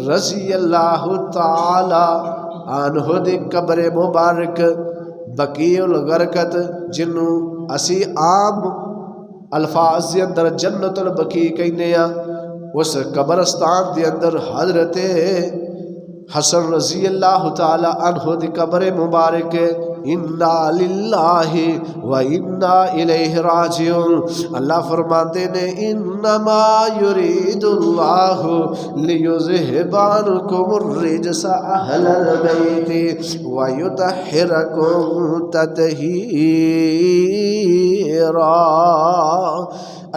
A: رضی اللہ تعالی عنہ دی قبر مبارک بقیع الغرقد جنوں اسی عام الفاظ دے اندر جنت البقیع کہنے ہیں اس قبرستان دے اندر حضرت حسن رضی اللہ تعالی عنہ دی قبر مبارک انا للہ و انا الیہ راجعون. اللہ فرماتے نے انما یرید اللہ لیذہب عنکم الرجس اہل البیت ویطہرکم تطہیرا.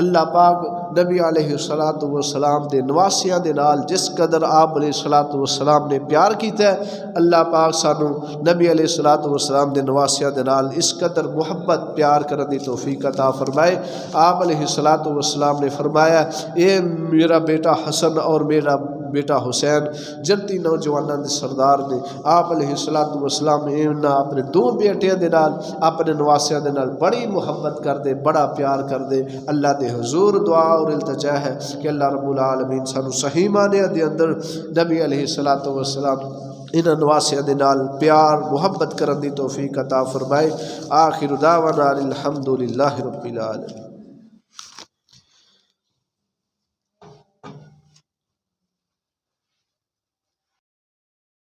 A: اللہ پاک نبی علیہ السلام دے نواسیاں دے نال جس قدر آپ علیہ السلام نے پیار کیتا ہے اللہ پاک سانو نبی علیہ السلام دے نواسیاں دے نال اس قدر محبت پیار کرنے دی توفیق عطا فرمائے. آپ علیہ السلام نے فرمایا اے میرا بیٹا حسن اور میرا بیٹا حسین جنتی نوجوانوں دے سردار نے. آپ علیہ السلام نے اپنے 2 بیٹیاں دے نال اپنے نواسیاں دے نال بڑی محبت کر دے بڑا پیار کر دے. اللہ دے حضور دعا اور التجا ہے کہ اللہ رب العالمین سانو صحیح معنی دے اندر نبی علیہ السلام انہاں نواسیاں دے نال پیار محبت کرن دی توفیق عطا فرمائے. آخر دعوانا الحمدللہ رب العالمین.